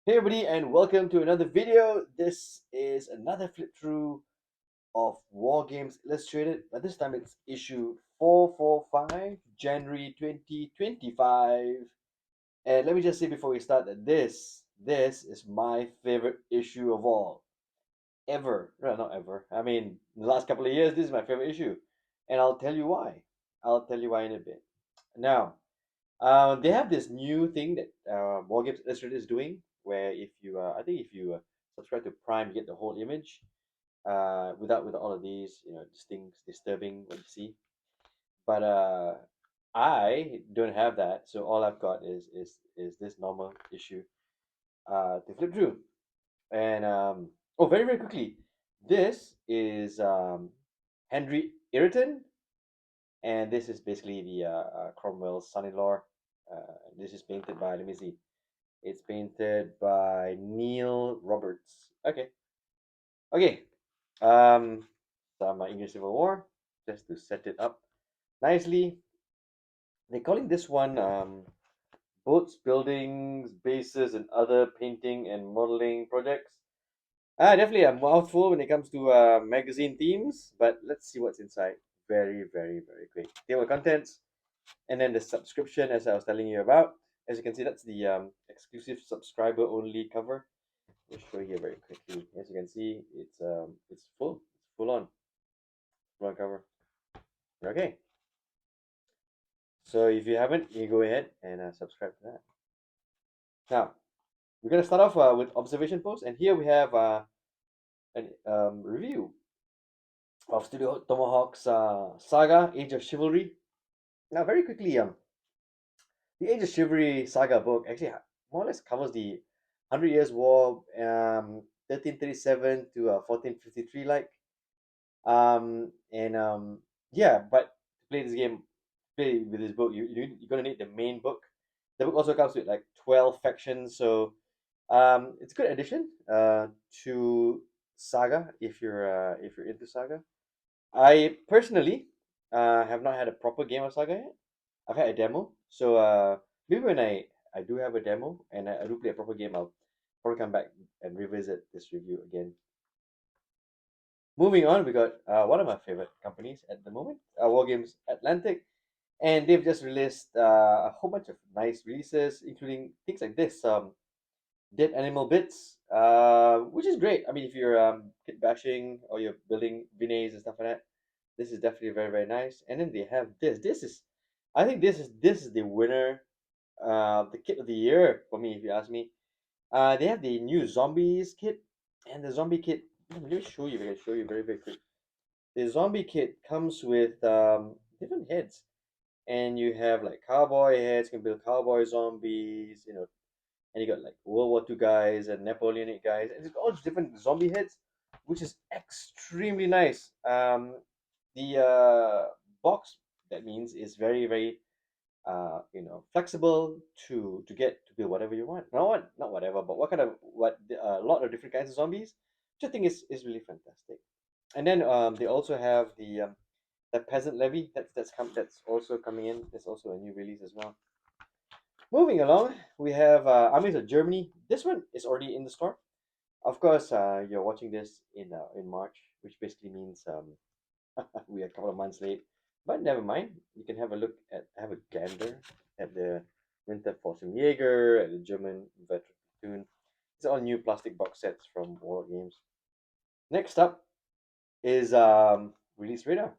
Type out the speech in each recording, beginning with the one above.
Hey everybody, and welcome to another video. This is another flip through of Wargames Illustrated, but this time it's issue 445, January 2025. And let me just say before we start that this is my favorite issue of all. Ever. No, not ever. I mean, in the last couple of years, this is my favorite issue. And I'll tell you why. I'll tell you why in a bit. Now, they have this new thing that Wargames Illustrated is doing, where if you, I think if you subscribe to Prime, you get the whole image, without all of these, these things disturbing what you see. But I don't have that, so all I've got is this normal issue to flip through. And oh, very very quickly, this is Henry Irriton, and this is basically the Cromwell's son-in-law. This is painted by, let me see. It's painted by Neil Roberts. Okay. Okay. Some English Civil War, just to set it up nicely. They're calling this one boats, buildings, bases, and other painting and modeling projects. Definitely a mouthful when it comes to magazine themes, but let's see what's inside. Very, very, very quick. Table of contents, and then the subscription, as I was telling you about. As you can see, that's the exclusive subscriber only cover. Let me show you here very quickly. As you can see, it's full on cover. Okay, so if you haven't, you go ahead and subscribe to that. Now we're gonna start off with observation post, and here we have an review of Studio Tomahawk's Saga: Age of Chivalry. Now, very quickly, the Age of Chivalry Saga book actually more or less covers the Hundred Years' War, 1337 to 1453, like. And yeah, but to play this game, play with this book, you're gonna need the main book. The book also comes with like 12 factions, so it's a good addition to Saga if you're into Saga. I personally have not had a proper game of Saga yet. I've had a demo, so maybe when I do have a demo and I do play a proper game, I'll probably come back and revisit this review again. Moving on, we got one of my favorite companies at the moment, Wargames Atlantic, and they've just released a whole bunch of nice releases, including things like this, Dead Animal Bits, which is great. I mean, if you're kit bashing or you're building binays and stuff like that, this is definitely very very nice. And then they have this. I think this is the winner, the kit of the year for me, if you ask me. They have the new zombies kit, and the zombie kit. Let me show you. I can show you very very quick. The zombie kit comes with different heads, and you have like cowboy heads. You can build cowboy zombies, and you got like World War II guys and Napoleonic guys, and it's all different zombie heads, which is extremely nice. The box, that means, is very very flexible to get to build whatever you want. Not whatever, but a lot of different kinds of zombies, which I think is really fantastic. And then they also have the peasant levy that's also coming in. There's also a new release as well. Moving along, we have Armies of Germany. This one is already in the store. Of course, you're watching this in March, which basically means we are a couple of months late. But never mind. You can have a gander at the Winter Jaeger, at the German veteran platoon. It's all new plastic box sets from War Games. Next up is Release Radar,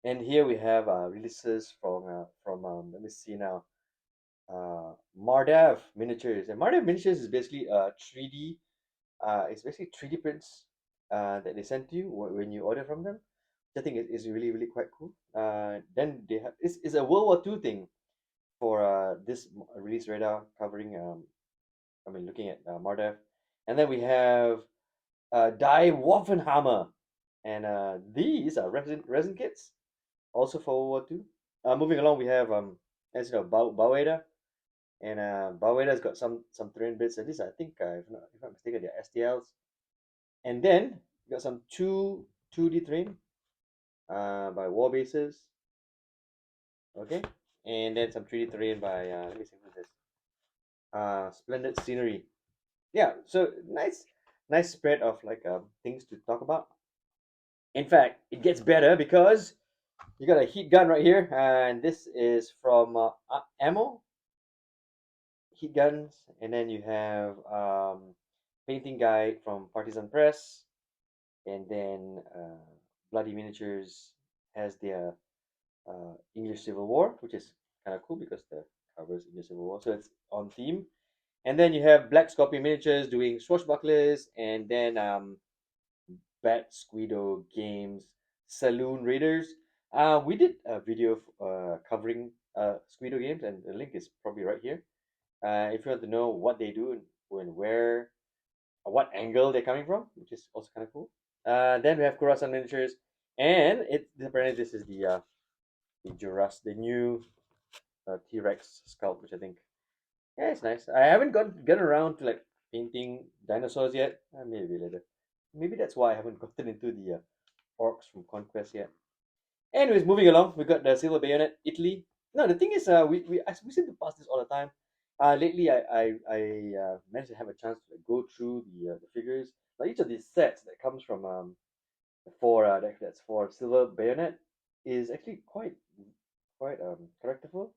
and here we have releases from let me see now, Mardav Miniatures. And Mardav Miniatures is basically 3D. It's basically 3D prints that they send to you when you order from them, which I think is really really quite cool. Then they have it's a World War II thing for this release radar covering. I mean, looking at Mardav, and then we have Die Waffenhammer, and these are resin kits also for World War II. Moving along, we have as you know, Baueda, and Baueda's got some terrain bits. And these, I think, if I'm not mistaken, they're STLs. And then we got some 2D terrain by War Bases. Okay, and then some 3D terrain by let me see who's this. Splendid scenery. Yeah, so nice spread of like things to talk about. In fact, it gets better because you got a heat gun right here, and this is from ammo heat guns, and then you have painting guide from Partisan Press, and then Bloody Miniatures has their English Civil War, which is kind of cool because the covers English Civil War, so it's on theme. And then you have Black Scorpion Miniatures doing swashbucklers, and then Bat Squido Games Saloon Raiders. We did a video covering Squido games, and the link is probably right here. If you want to know what they do and where, what angle they're coming from, which is also kind of cool. Then we have Kurasan Miniatures, and apparently this is the new T Rex sculpt, which I think yeah, it's nice. I haven't gotten around to like painting dinosaurs yet. Maybe later. Maybe that's why I haven't gotten into the orcs from Conquest yet. Anyways, moving along, we got the Silver Bayonet, Italy. No, the thing is, we seem to pass this all the time. Lately, I managed to have a chance to like, go through the figures. Like each of these sets that comes from that's for Silver Bayonet is actually quite collectible.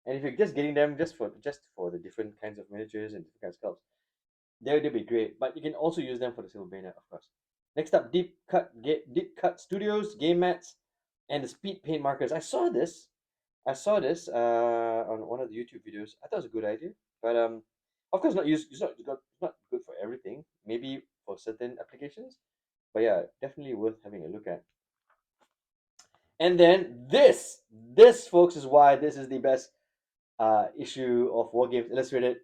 And if you're just getting them just for the different kinds of miniatures and different kinds of sculpts, they'll be great. But you can also use them for the Silver Bayonet, of course. Next up, Deep Cut Studios game mats and the speed paint markers. I saw this on one of the YouTube videos. I thought it was a good idea, but of course not use. It's not good for everything. Maybe for certain applications, but yeah, definitely worth having a look at. And then this folks is why this is the best issue of Wargames Illustrated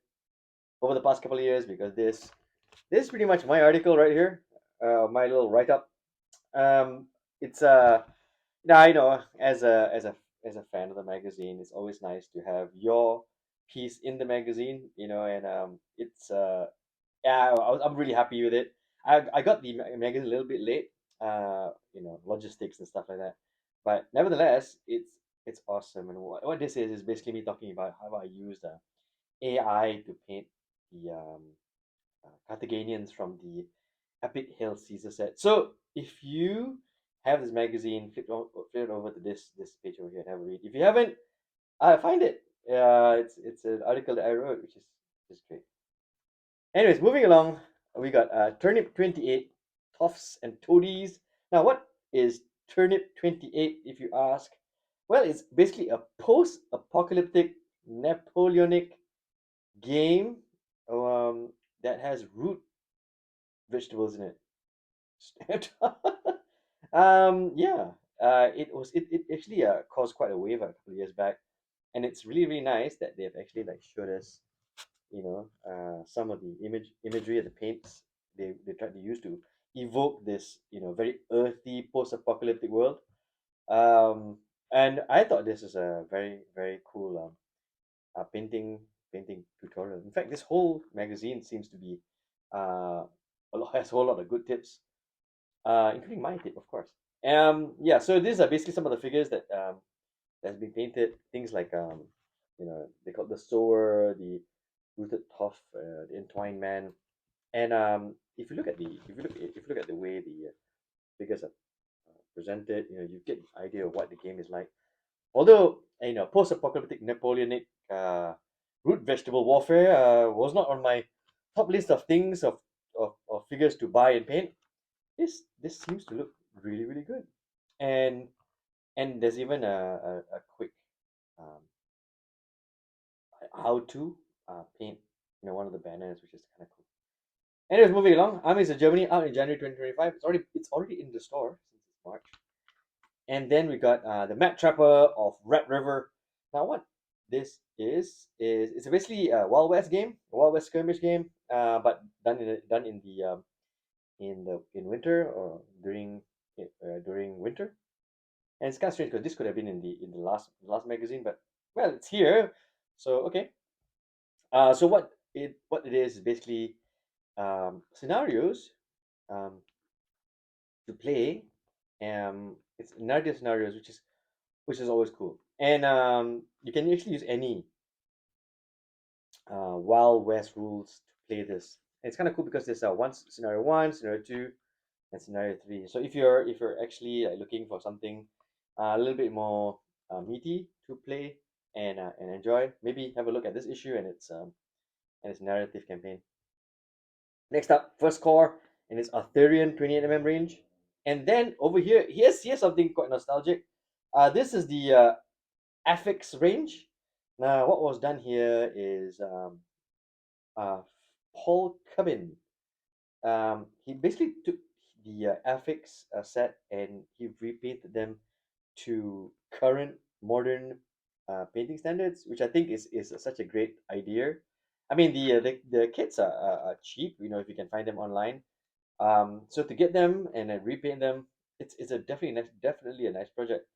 over the past couple of years because this is pretty much my article right here, my little write up. It's now I know as a fan of the magazine, it's always nice to have your piece in the magazine, and it's yeah, I'm really happy with it. I got the magazine a little bit late, logistics and stuff like that, but nevertheless, it's awesome. And what this is basically me talking about how I used AI to paint the Carthaginians from the Epic Hill Caesar set. So if you have this magazine, flip it over to this page over here and have a read. If you haven't, find it. It's an article that I wrote, which is just great. Anyways, moving along, we got Turnip 28, Toffs and Toadies. Now, what is Turnip 28, if you ask? Well, it's basically a post-apocalyptic Napoleonic game that has root vegetables in it. Yeah, it actually caused quite a wave a couple of years back, and it's really nice that they've actually like showed us, some of the imagery of the paints they tried to use to evoke this, very earthy post-apocalyptic world. And I thought this is a very cool painting tutorial. In fact, this whole magazine seems to be uh, has a whole lot of good tips, including my tip, of course. Yeah, so these are basically some of the figures that's been painted. Things like they call it the sower, the rooted tough, the entwined man, and if you look at the way the figures are presented, you get the idea of what the game is like. Although post-apocalyptic Napoleonic root vegetable warfare was not on my top list of things of figures to buy and paint. This seems to look really good, and there's even a quick um, how to paint one of the banners, which is kind of cool. Anyways, moving along, Armies of Germany out in January 2025. It's already in the store since it's March. And then we got the Map Trapper of Red River. Now, what this is it's basically a Wild West game, a Wild West skirmish game, but done in winter or during winter. And it's kind of strange because this could have been in the last magazine, but well, it's here. So okay. So what it is basically scenarios um, to play. It's narrative scenarios, which is always cool, and you can actually use Wild West rules to play this. And it's kind of cool because there's one scenario one, scenario two, and scenario three. So if you're actually looking for something a little bit more meaty to play and enjoy, maybe have a look at this issue and its narrative campaign. Next up, first core in its Arthurian 28 range. And then over here, here's something quite nostalgic. This is the affix range. Now, what was done here is uh, Paul Cubbin. He basically took the affix set and he repainted them to current modern painting standards, which I think is such a great idea. I mean, the kits are cheap, if you can find them online. So to get them and then repaint them, it's a definitely a nice project.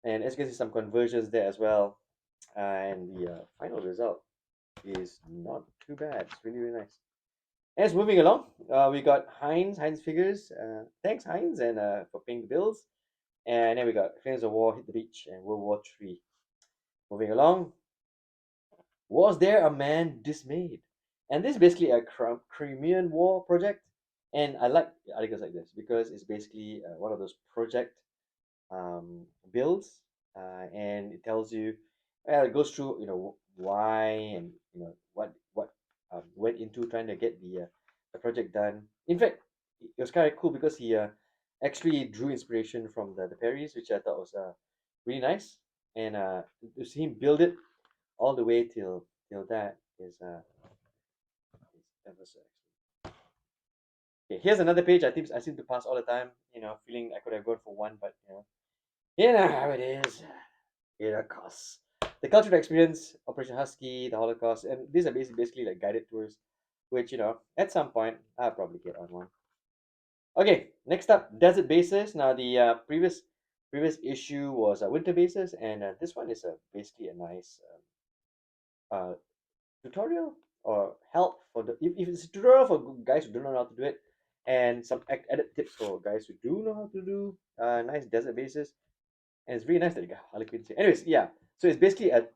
And as you can see, some conversions there as well. And the final result is not too bad. It's really, really nice. As moving along, we got Heinz figures. Thanks, Heinz, and for paying the bills. And then we got Flames of War, Hit the Beach, and World War III. Moving along, was there a man dismayed? And this is basically a Crimean War project. And I like articles like this because it's basically one of those project builds, and it tells you, it goes through, why and what went into trying to get the project done. In fact, it was kind of cool because he actually drew inspiration from the Perrys, which I thought was really nice, and to see him build it all the way till that is ever so excellent. Okay, here's another page I seem to pass all the time, feeling I could have gone for one, but how it is. It costs. The cultural experience, Operation Husky, the Holocaust, and these are basically like guided tours, which at some point I'll probably get on one. Okay, next up, desert bases. Now the previous issue was a winter bases, and this one is basically a nice tutorial or help for if it's a tutorial for guys who don't know how to do it, and some added tips for guys who do know how to do nice desert bases. And it's really nice that you got Harlequins here. Anyways, yeah. So it's basically a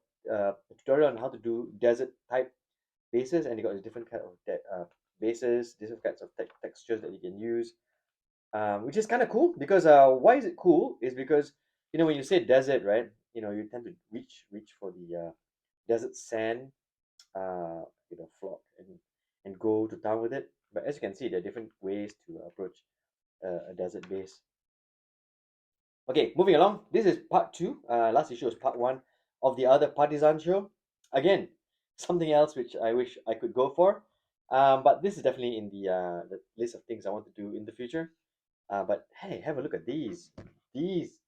tutorial on how to do desert type bases, and you got a different kind of bases, different kinds of textures that you can use, which is kind of cool because why is it cool? Is because when you say desert, right? You tend to reach for the desert sand, flock and go to town with it. But as you can see, there are different ways to approach a desert base. Okay, moving along. This is part two. Last issue was part one of the other partisan show. Again, something else which I wish I could go for. But this is definitely in the list of things I want to do in the future. But hey, have a look at these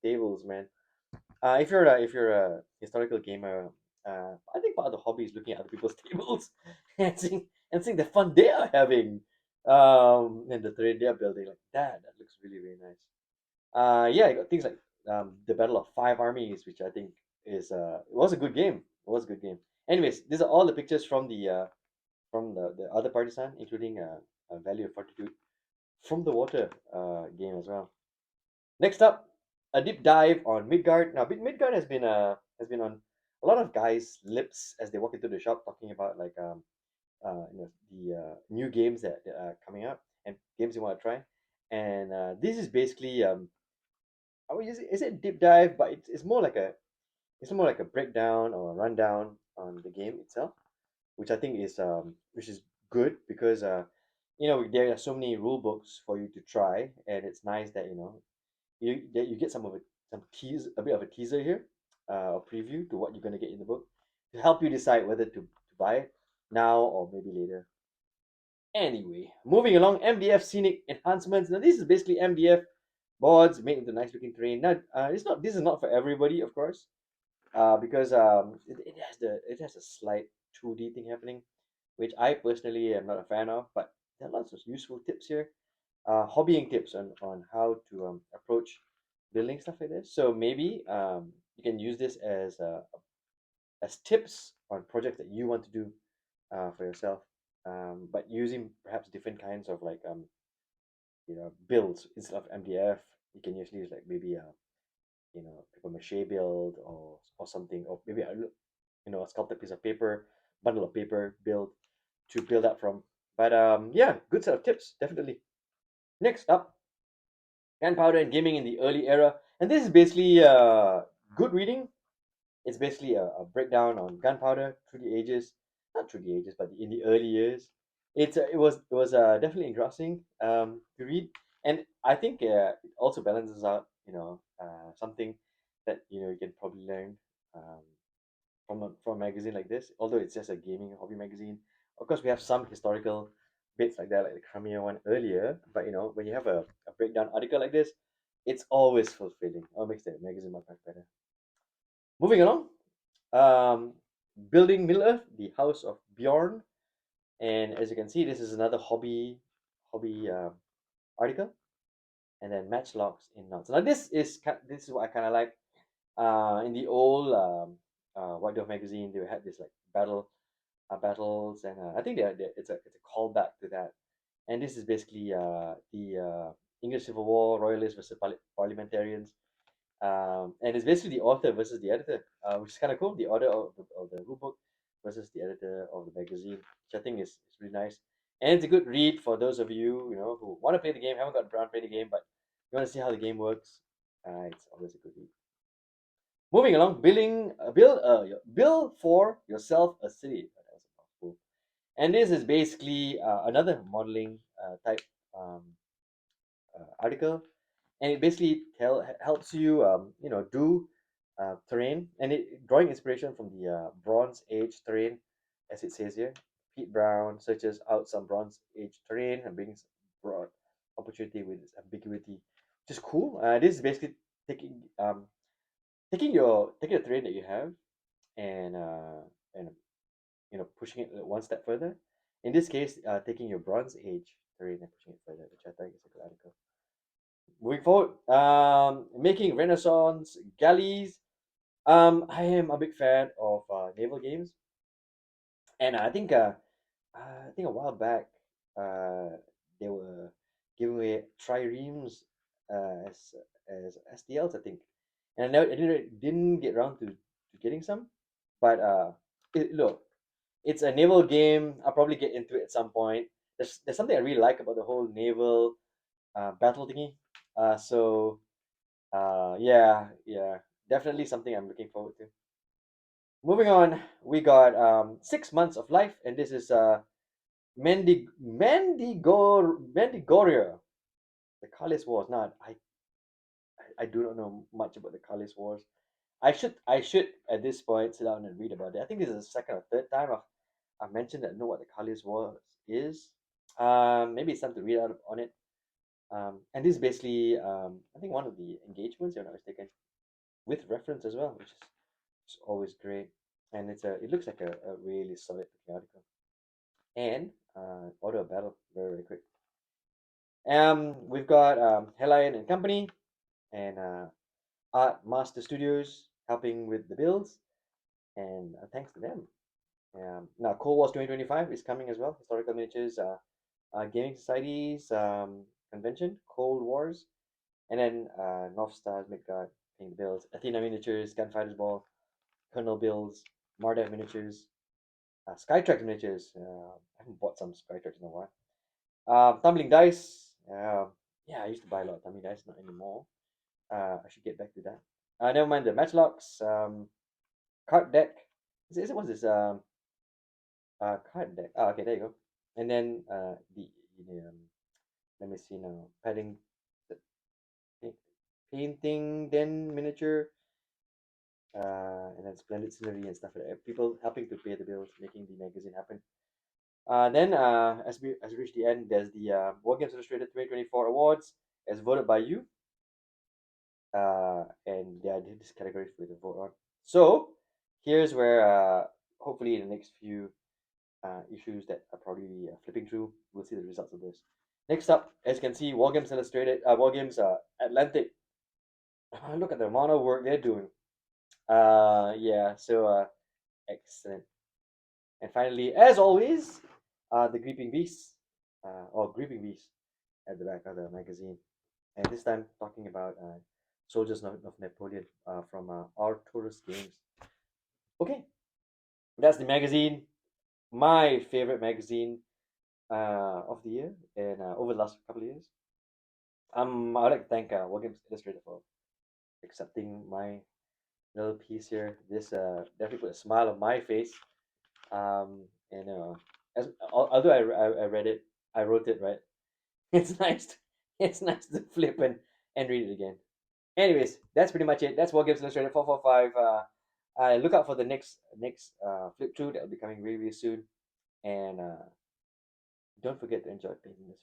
tables, man. If you're a historical gamer, I think part of the hobby is looking at other people's tables and seeing the fun they are having. And the terrain they are building like that. That looks really, really nice. Yeah, you got things like the Battle of Five Armies, which I think it was a good game. It was a good game. Anyways, these are all the pictures from the other partisan, including a Value of Fortitude from the Water game as well. Next up, a deep dive on Midgard. Now, Midgard has been on a lot of guys' lips as they walk into the shop talking about like the new games that are coming up and games you want to try. And this is basically I would use it, is it deep dive, but it's more like a breakdown or a rundown on the game itself, which I think is good because there are so many rule books for you to try, and it's nice that you get some a bit of a teaser here, a preview to what you're gonna get in the book to help you decide whether to buy it now or maybe later. Anyway, moving along, MDF scenic enhancements. Now this is basically MDF boards made into nice looking terrain. Now it's not this is not for everybody, of course, because it has a slight 2D thing happening, which I personally am not a fan of. But there are lots of useful tips here, hobbying tips on how to approach building stuff like this. So maybe you can use this as tips on projects that you want to do for yourself, but using perhaps different kinds of like builds instead of MDF. You can usually use like maybe a paper mache build or something, or maybe a sculpted piece of paper bundle of paper build to build up from. But yeah, good set of tips, definitely. Next up, gunpowder and gaming in the early era, and this is basically good reading. It's basically a breakdown on gunpowder through the ages, not through the ages, but in the early years. It was definitely engrossing to read, and I think it also balances out, something that you can probably learn um, from a magazine like this. Although it's just a gaming hobby magazine, of course we have some historical bits like that, like the Crimea one earlier. But when you have a breakdown article like this, it's always fulfilling. It makes the magazine much better. Moving along, um, building Middle Earth, the House of Bjorn, and as you can see, this is another hobby article, and then matchlocks in knots. Now this is what I kind of like. In the old White Dwarf magazine, they had this like battles, and I think it's a callback to that. And this is basically the English Civil War, royalists versus parliamentarians, and it's basically the author versus the editor, which is kind of cool. The author of the rule book versus the editor of the magazine, which I think is really nice. And it's a good read for those of you who want to play the game, haven't got around to play the game, but you want to see how the game works. It's always a good read. Moving along, build for yourself a city. That was a mouthful. And this is basically another modeling type um, article, and it basically helps you do terrain, and it drawing inspiration from the Bronze Age terrain, as it says here. Pete Brown searches out some Bronze Age terrain and brings broad opportunity with its ambiguity, which is cool. This is basically taking taking the terrain that you have, and pushing it one step further. In this case, taking your Bronze Age terrain and pushing it further, which I think is a good article. Moving forward, making Renaissance galleys. I am a big fan of naval games, and I think a while back, they were giving away triremes as STLs, I think, and I didn't get around to getting some, but look, it's a naval game. I'll probably get into it at some point. There's something I really like about the whole naval battle thingy. Yeah, yeah, definitely something I'm looking forward to. Moving on, we got 6 months of life, and this is Mendigoria, the Kalis Wars. Now, I do not know much about the Kalis Wars. I should at this point sit down and read about it. I think this is the second or third time I've mentioned that I know what the Kalis Wars is. Maybe it's time to read out on it. And this is basically I think one of the engagements, if I'm not mistaken, with reference as well, which is always great. And it looks like a really solid looking article. And order of battle, very very quick. We've got Helion and Company and Art Master Studios helping with the builds, and thanks to them. Now Cold Wars 2025 is coming as well. Historical Miniatures Gaming Society's convention, Cold Wars, and then North Stars Midgard paying the bills. Athena Miniatures, Gunfighters Ball, Colonel Bills, Mardev Miniatures, Skytrax Miniatures. I haven't bought some Skytrax in a while. Tumbling Dice. Yeah, I used to buy a lot of Tumbling Dice, not anymore. I should get back to that. Never mind the Matchlocks. Card deck. What's this? Card deck. Okay, there you go. And then the let me see now. Padding, painting, then miniature, and then splendid scenery and stuff like that. People helping to pay the bills, making the magazine happen. Then as we reach the end, there's the Wargames Illustrated 2024 awards as voted by you, and yeah, this category for you to vote on. So here's where hopefully in the next few issues that are probably flipping through, we'll see the results of this. Next up, as you can see, Wargames Illustrated, Wargames Atlantic. Look at the amount of work they're doing. Yeah, so excellent. And finally, as always, the Creeping Beast, or Creeping Beast at the back of the magazine. And this time talking about Soldiers of Napoleon from Arcturus Games. Okay, that's the magazine. my favorite magazine of the year and over the last couple of years. I would like to thank Wargames Illustrated for accepting my little piece here. This definitely put a smile on my face. And as although I read it, I wrote it right. It's nice. It's nice to flip and read it again. Anyways, that's pretty much it. That's Wargames Illustrated 445. I look out for the next flip through that will be coming really soon. And don't forget to enjoy painting this.